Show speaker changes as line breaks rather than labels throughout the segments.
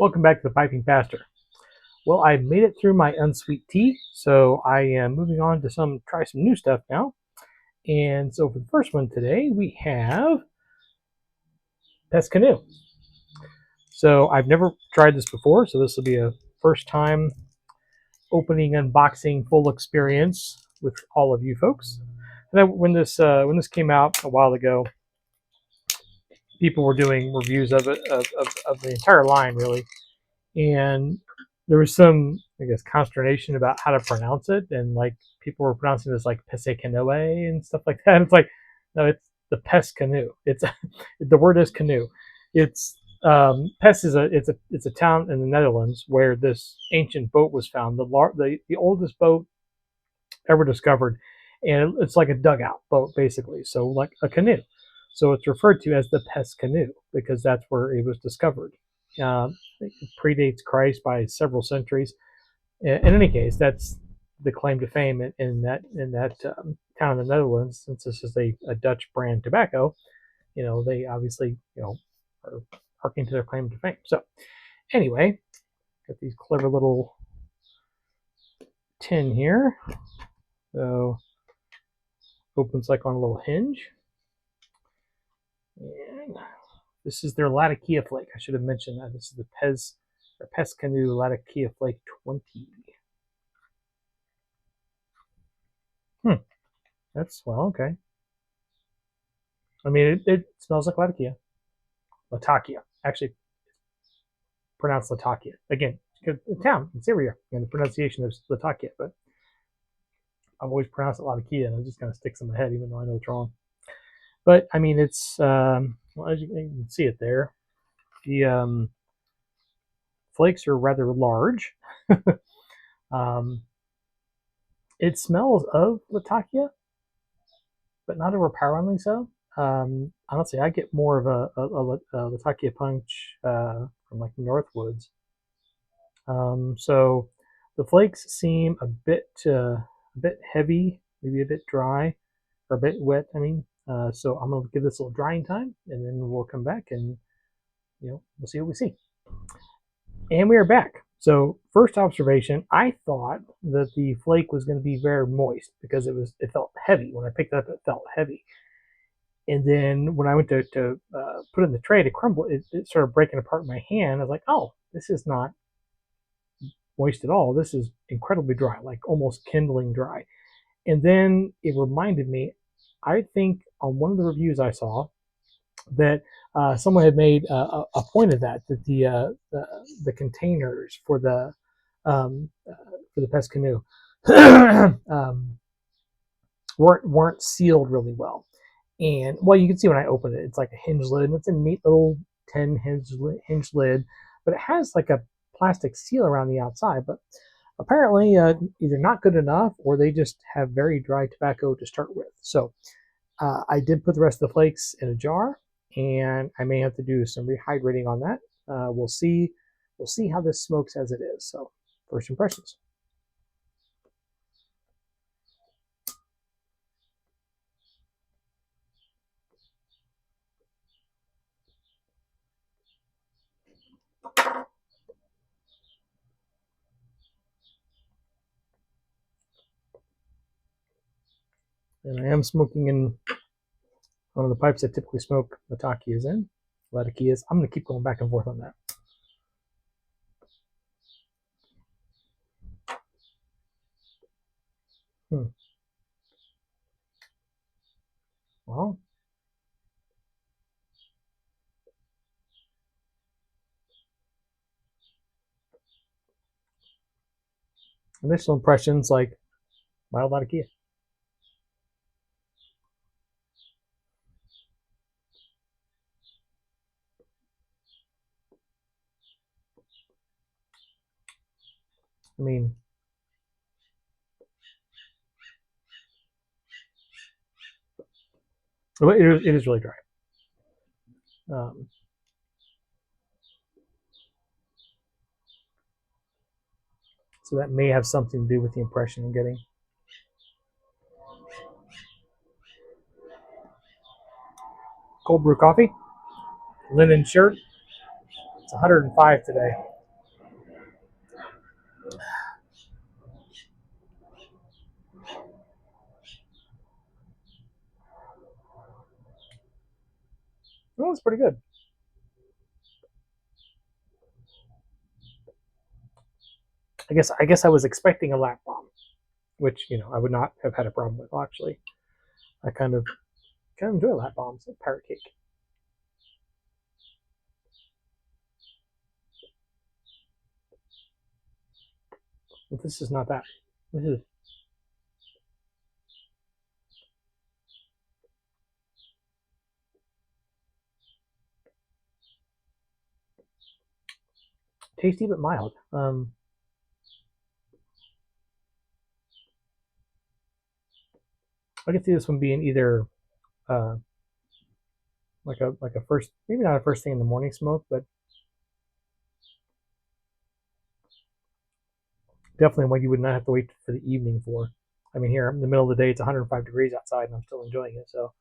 Welcome back to the Piping Pastor. Well, I made it through my unsweet tea, so I am moving on to try some new stuff now. And so for the first one today, we have Pesse Canoe. So I've never tried this before, so this will be a first time opening, unboxing, full experience with all of you folks. And when this came out a while ago, people were doing reviews of it of the entire line really, and there was some, I guess, consternation about how to pronounce it, and like people were pronouncing this like Pesse Canoe and stuff like that. It's like, no, it's the Pesse Canoe. It's the word is canoe. It's Pesse is a town in the Netherlands where this ancient boat was found, the oldest boat ever discovered, and it's like a dugout boat basically, so like a canoe. So it's referred to as the Pesse Canoe because that's where it was discovered. It predates Christ by several centuries. In any case, that's the claim to fame in that town in the Netherlands. Since this is a Dutch brand tobacco, they obviously are harking to their claim to fame. So anyway, got these clever little tin here. So opens like on a little hinge. And this is their Latakia flake. I should have mentioned that. This is the Pesse Canoe Latakia Flake 20. That's, well, okay. I mean, it smells like Latakia. Latakia. Actually, pronounced Latakia. Again, because the town in Syria, and the pronunciation is Latakia, but I've always pronounced it Latakia, and it just kind of sticks in my head, even though I know it's wrong. But, I mean, it's, well, as you can see it there, the flakes are rather large. It smells of Latakia, but not overpoweringly so. Honestly, I get more of a Latakia punch from like Northwoods. So the flakes seem a bit heavy, maybe a bit dry, or a bit wet. I mean, so I'm gonna give this a little drying time, and then we'll come back and we'll see what we see. And we are back. So first observation, I thought that the flake was going to be very moist because it felt heavy. When I picked it up, it felt heavy. And then when I went to put it in the tray to crumble, it started breaking apart in my hand. I was like, oh, this is not moist at all. This is incredibly dry, like almost kindling dry. And then it reminded me, I think on one of the reviews I saw, that someone had made a point of that the containers for the Pesse Canoe weren't sealed really well. And well, you can see when I open it, it's like a hinge lid, and it's a neat little 10 hinge lid, but it has like a plastic seal around the outside. But apparently, either not good enough, or they just have very dry tobacco to start with. So I did put the rest of the flakes in a jar, and I may have to do some rehydrating on that. We'll see how this smokes as it is. So first impressions. And I am smoking in one of the pipes I typically smoke Latakias in. Latakias. I'm going to keep going back and forth on that. Well, initial impressions like mild Latakia. I mean, it is really dry. So that may have something to do with the impression I'm getting. Cold brew coffee, linen shirt. It's 105 today. one's pretty good. I guess I was expecting a lap bomb, which I would not have had a problem with actually. I kind of enjoy lap bombs, like parrot cake. But this is not that. This is tasty but mild. I could see this one being either uh, like a first, maybe not a first thing in the morning smoke, but definitely one you would not have to wait for the evening for. I mean, here in the middle of the day, it's 105 degrees outside, and I'm still enjoying it. So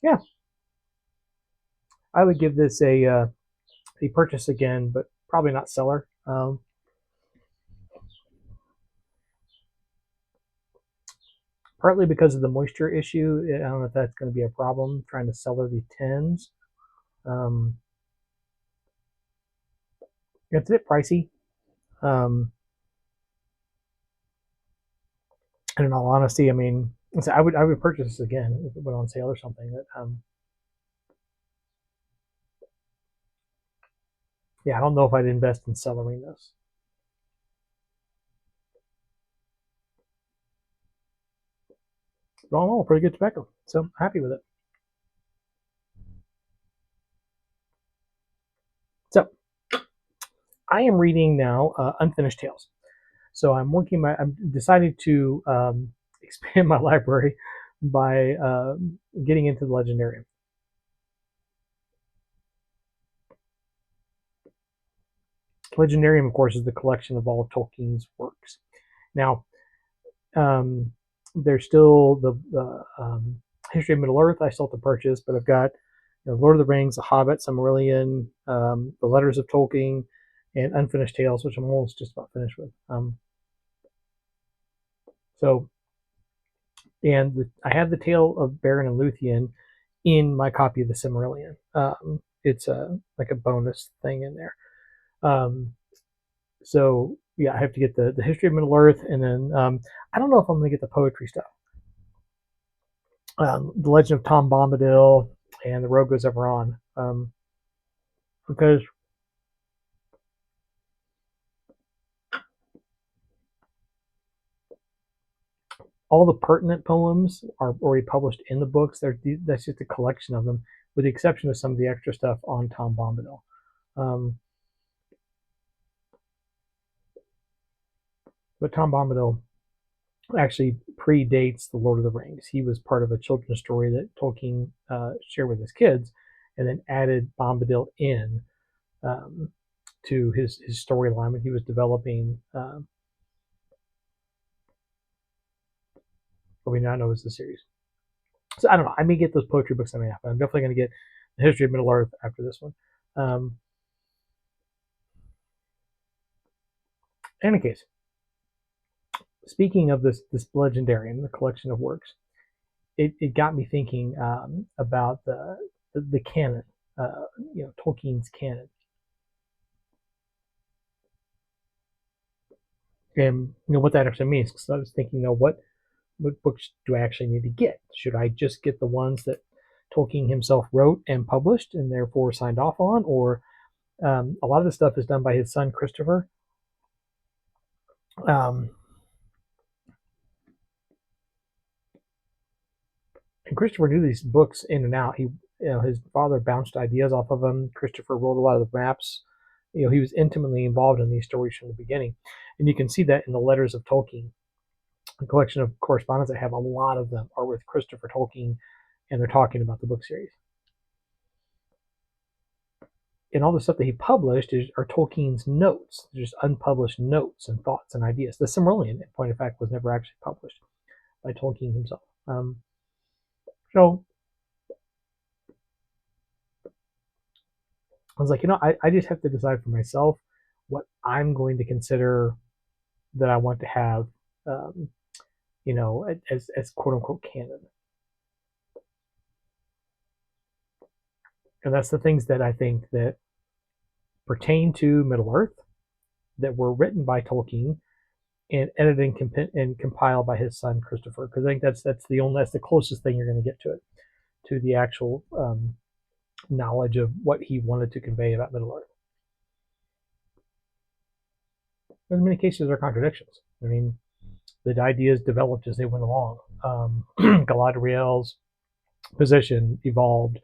yeah, I would give this a purchase again, but probably not seller. Partly because of the moisture issue. I don't know if that's going to be a problem trying to cellar the tins. Um, it's a bit pricey. Um, and in all honesty, I mean, I would purchase this again if it went on sale or something. But yeah, I don't know if I'd invest in cellaring this. But all in all, pretty good tobacco. So happy with it. So I am reading now Unfinished Tales. So I'm decided to expand my library by getting into the Legendarium. Legendarium, of course, is the collection of all of Tolkien's works. Now, um, there's still the History of Middle Earth I still have to purchase, but I've got Lord of the Rings, The Hobbit, Silmarillion, The Letters of Tolkien, and Unfinished Tales, which I'm almost just about finished with. So, I have the Tale of Beren and Luthien in my copy of the Silmarillion. It's like a bonus thing in there. So yeah, I have to get the History of Middle Earth, and then I don't know if I'm going to get the poetry stuff. The Legend of Tom Bombadil and The Road Goes Ever On, because all the pertinent poems are already published in the books. That's just a collection of them, with the exception of some of the extra stuff on Tom Bombadil. Um, but Tom Bombadil actually predates the Lord of the Rings. He was part of a children's story that Tolkien shared with his kids, and then added Bombadil in um, to his storyline when he was developing what we now know as the series. So I don't know. I may get those poetry books. I may not, but I'm definitely going to get the History of Middle Earth after this one. In any case, speaking of this legendarium, the collection of works, it got me thinking about the canon, Tolkien's canon, and what that actually means. Because I was thinking, what books do I actually need to get? Should I just get the ones that Tolkien himself wrote and published and therefore signed off on, or a lot of the stuff is done by his son Christopher. Um, and Christopher knew these books in and out. His father bounced ideas off of him. Christopher wrote a lot of the maps. He was intimately involved in these stories from the beginning, and you can see that in the letters of Tolkien. The collection of correspondence I have, a lot of them are with Christopher Tolkien, and they're talking about the book series. And all the stuff that he published are Tolkien's notes, just unpublished notes and thoughts and ideas. The Silmarillion, in point of fact, was never actually published by Tolkien himself. So I was like, I just have to decide for myself what I'm going to consider that I want to have as quote unquote canon. And that's the things that I think that pertain to Middle Earth that were written by Tolkien and edited and compiled by his son Christopher. Because I think that's the closest thing you're going to get to it, to the actual knowledge of what he wanted to convey about Middle Earth. In many cases, there are contradictions. I mean, the ideas developed as they went along. Galadriel's position evolved.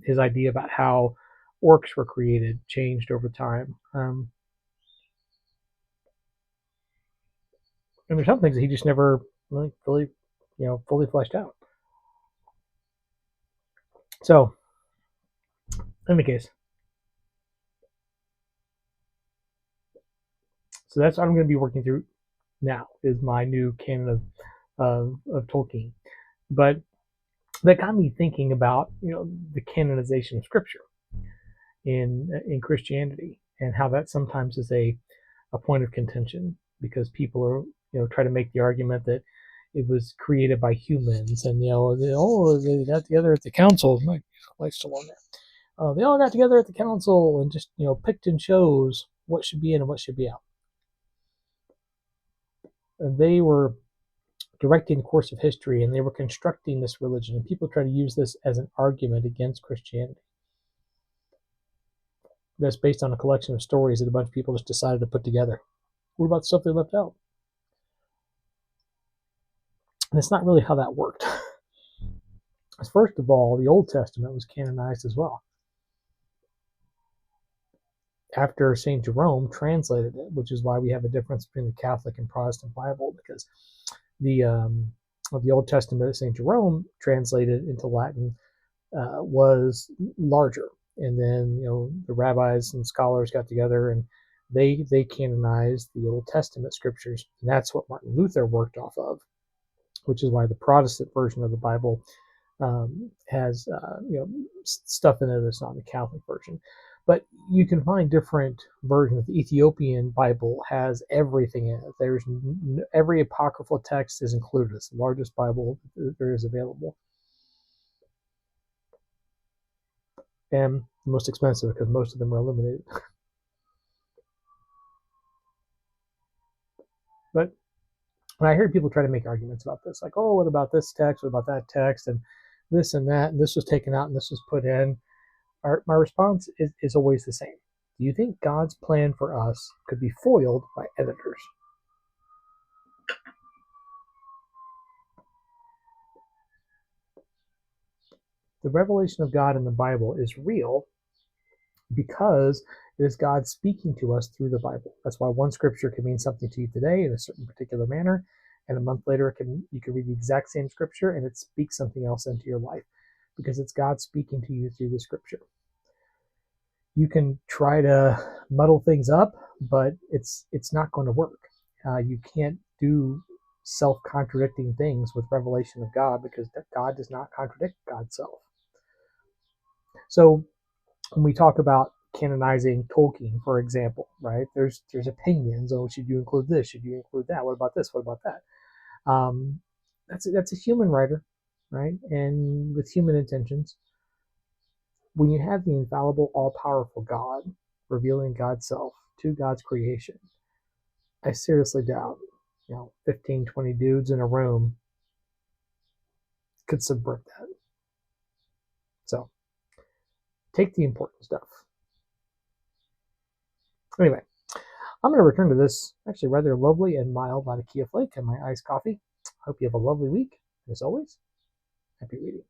His idea about how orcs were created changed over time. And there's some things that he just never really fully fleshed out. So, in any case, so that's what I'm going to be working through now, is my new canon of Tolkien. But that got me thinking about the canonization of Scripture in Christianity, and how that sometimes is a point of contention, because people are try to make the argument that it was created by humans, and they got together at the council. My light's still on there. They all got together at the council and just picked and chose what should be in and what should be out. And they were directing the course of history, and they were constructing this religion, and people try to use this as an argument against Christianity. That's based on a collection of stories that a bunch of people just decided to put together. What about the stuff they left out? And it's not really how that worked. First of all, the Old Testament was canonized as well, after St. Jerome translated it, which is why we have a difference between the Catholic and Protestant Bible, because the Old Testament that St. Jerome translated into Latin was larger. And then the rabbis and scholars got together and they canonized the Old Testament scriptures, and that's what Martin Luther worked off of, which is why the Protestant version of the Bible has stuff in it that's not the Catholic version. But you can find different versions. The Ethiopian Bible has everything in it. There's every apocryphal text is included. It's the largest Bible there is available, and the most expensive, because most of them are eliminated. But when I hear people try to make arguments about this, like, oh, what about this text? What about that text? And this and that, and this was taken out and this was put in. My response is always the same. Do you think God's plan for us could be foiled by editors? The revelation of God in the Bible is real because it is God speaking to us through the Bible. That's why one scripture can mean something to you today in a certain particular manner, and a month later you can read the exact same scripture and it speaks something else into your life, because it's God speaking to you through the scripture. You can try to muddle things up, but it's not going to work. You can't do self-contradicting things with revelation of God, because God does not contradict God's self. So when we talk about canonizing Tolkien, for example, right? There's opinions. Oh, should you include this? Should you include that? What about this? What about that? That's a human writer, right? And with human intentions. When you have the infallible, all-powerful God revealing God's self to God's creation, I seriously doubt 15, 20 dudes in a room could subvert that. So take the important stuff. Anyway, I'm going to return to this actually rather lovely and mild Latakia Flake and my iced coffee. Hope you have a lovely week. As always, happy reading.